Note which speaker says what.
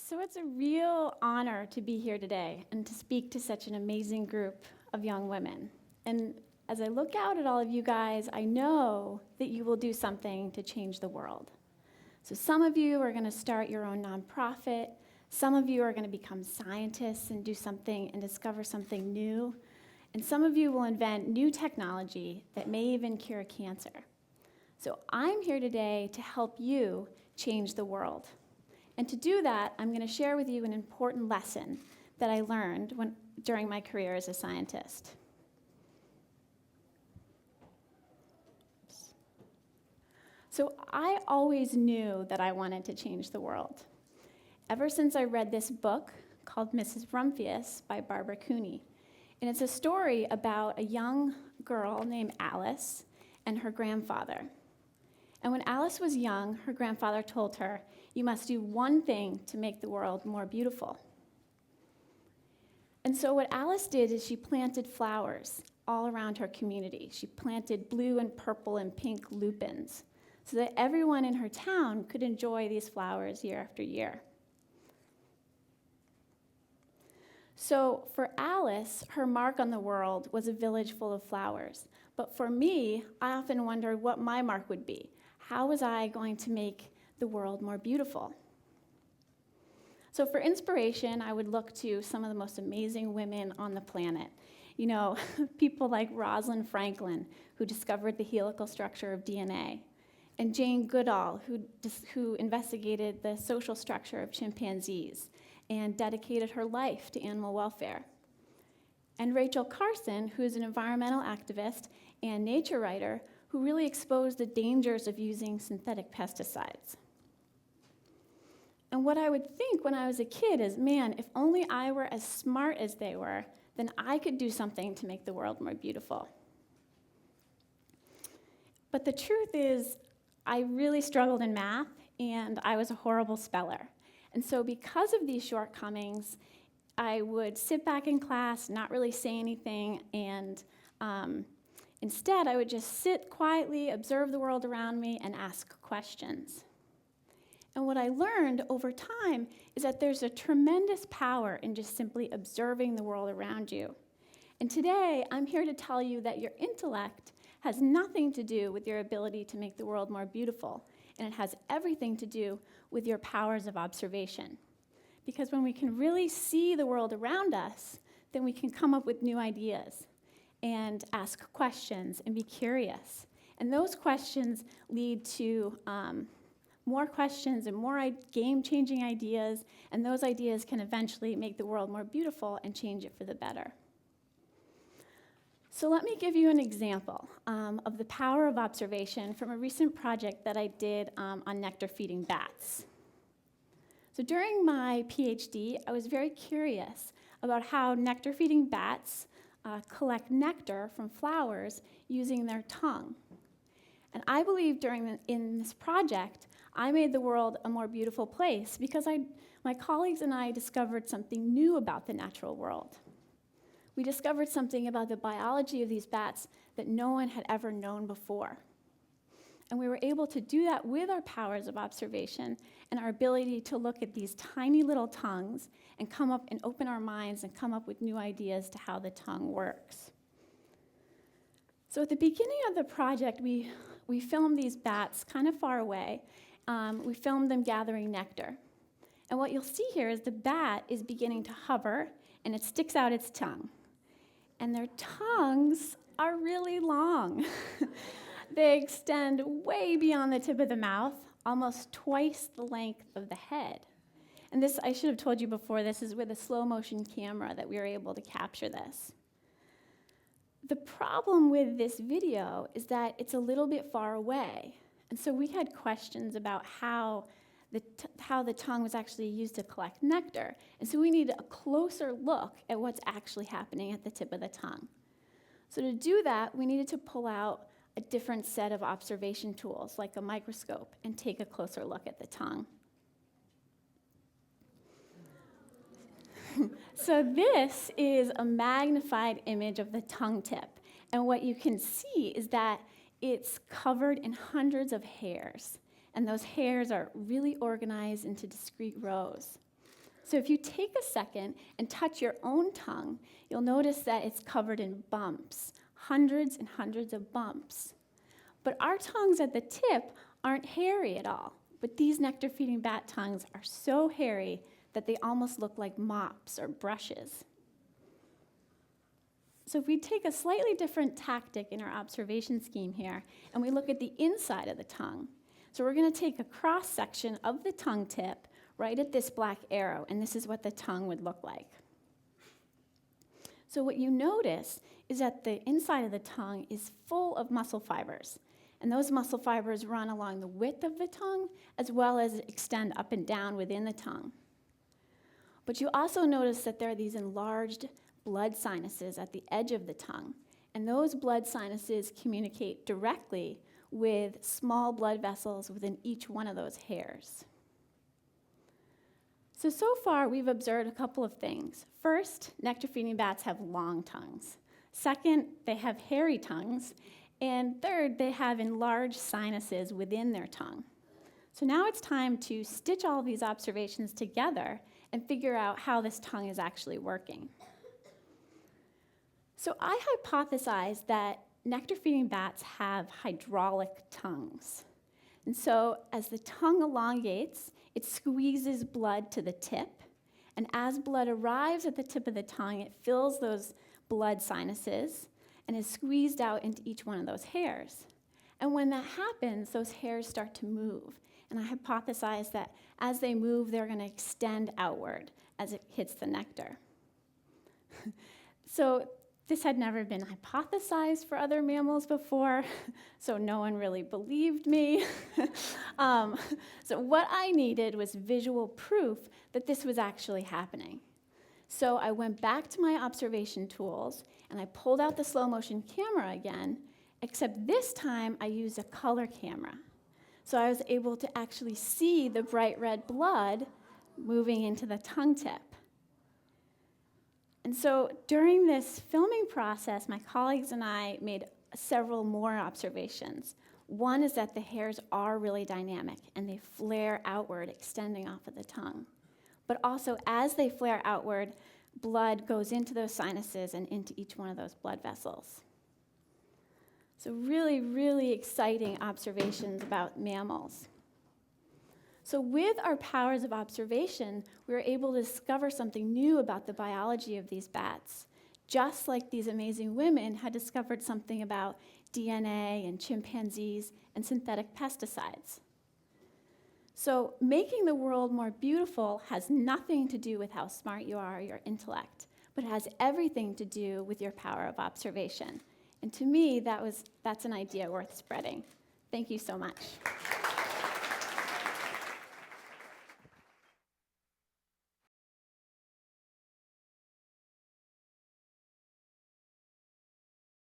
Speaker 1: So it's a real honor to be here today and to speak to such an amazing group of young women. And as I look out at all of you guys, I know that you will do something to change the world. So some of you are going to start your own nonprofit. Some of you are going to become scientists and do something and discover something new. And some of you will invent new technology that may even cure cancer. So I'm here today to help you change the world. And to do that, I'm going to share with you an important lesson that I learned during my career as a scientist. So I always knew that I wanted to change the world. Ever since I read this book called Mrs. Rumphius by Barbara Cooney. And it's a story about a young girl named Alice and her grandfather. And when Alice was young, her grandfather told her, "You must do one thing to make the world more beautiful." And so what Alice did is she planted flowers all around her community. She planted blue and purple and pink lupins so that everyone in her town could enjoy these flowers year after year. So for Alice, her mark on the world was a village full of flowers. But for me, I often wondered what my mark would be. How was I going to make the world more beautiful? So for inspiration, I would look to some of the most amazing women on the planet. You know, people like Rosalind Franklin, who discovered the helical structure of DNA, and Jane Goodall, who investigated the social structure of chimpanzees and dedicated her life to animal welfare. And Rachel Carson, who is an environmental activist and nature writer, who really exposed the dangers of using synthetic pesticides. And what I would think when I was a kid is, man, if only I were as smart as they were, then I could do something to make the world more beautiful. But the truth is, I really struggled in math, and I was a horrible speller. And so because of these shortcomings, I would sit back in class, not really say anything, and instead I would just sit quietly, observe the world around me, and ask questions. And what I learned over time is that there's a tremendous power in just simply observing the world around you. And today, I'm here to tell you that your intellect has nothing to do with your ability to make the world more beautiful, and it has everything to do with your powers of observation. Because when we can really see the world around us, then we can come up with new ideas and ask questions and be curious. And those questions lead to more questions and more game-changing ideas, and those ideas can eventually make the world more beautiful and change it for the better. So let me give you an example of the power of observation from a recent project that I did on nectar-feeding bats. So during my PhD, I was very curious about how nectar-feeding bats collect nectar from flowers using their tongue. And I believe in this project, I made the world a more beautiful place because my colleagues and I discovered something new about the natural world. We discovered something about the biology of these bats that no one had ever known before. And we were able to do that with our powers of observation and our ability to look at these tiny little tongues and come up and open our minds and come up with new ideas to how the tongue works. So at the beginning of the project, we filmed these bats kind of far away. We filmed them gathering nectar. And what you'll see here is the bat is beginning to hover, and it sticks out its tongue. And their tongues are really long. They extend way beyond the tip of the mouth, almost twice the length of the head. And this, I should have told you before, this is with a slow-motion camera that we were able to capture this. The problem with this video is that it's a little bit far away. And so we had questions about how the tongue was actually used to collect nectar. And so we needed a closer look at what's actually happening at the tip of the tongue. So to do that, we needed to pull out a different set of observation tools, like a microscope, and take a closer look at the tongue. So this is a magnified image of the tongue tip. And what you can see is that it's covered in hundreds of hairs. And those hairs are really organized into discrete rows. So if you take a second and touch your own tongue, you'll notice that it's covered in bumps, hundreds and hundreds of bumps. But our tongues at the tip aren't hairy at all. But these nectar-feeding bat tongues are so hairy that they almost look like mops or brushes. So if we take a slightly different tactic in our observation scheme here, and we look at the inside of the tongue. So we're going to take a cross-section of the tongue tip right at this black arrow, and this is what the tongue would look like. So what you notice is that the inside of the tongue is full of muscle fibers, and those muscle fibers run along the width of the tongue as well as extend up and down within the tongue. But you also notice that there are these enlarged blood sinuses at the edge of the tongue, and those blood sinuses communicate directly with small blood vessels within each one of those hairs. So far we've observed a couple of things. First, nectar-feeding bats have long tongues. Second, they have hairy tongues. And third, they have enlarged sinuses within their tongue. So now it's time to stitch all of these observations together and figure out how this tongue is actually working. So I hypothesized that nectar-feeding bats have hydraulic tongues. And so as the tongue elongates, it squeezes blood to the tip. And as blood arrives at the tip of the tongue, it fills those blood sinuses and is squeezed out into each one of those hairs. And when that happens, those hairs start to move. And I hypothesized that as they move, they're going to extend outward as it hits the nectar. So this had never been hypothesized for other mammals before, so no one really believed me. So what I needed was visual proof that this was actually happening. So I went back to my observation tools, and I pulled out the slow motion camera again, except this time I used a color camera. So I was able to actually see the bright red blood moving into the tongue tip. And so during this filming process, my colleagues and I made several more observations. One is that the hairs are really dynamic, and they flare outward, extending off of the tongue. But also, as they flare outward, blood goes into those sinuses and into each one of those blood vessels. So really, really exciting observations about mammals. So with our powers of observation, we were able to discover something new about the biology of these bats, just like these amazing women had discovered something about DNA and chimpanzees and synthetic pesticides. So making the world more beautiful has nothing to do with how smart you are or your intellect, but it has everything to do with your power of observation. And to me, that's an idea worth spreading. Thank you so much.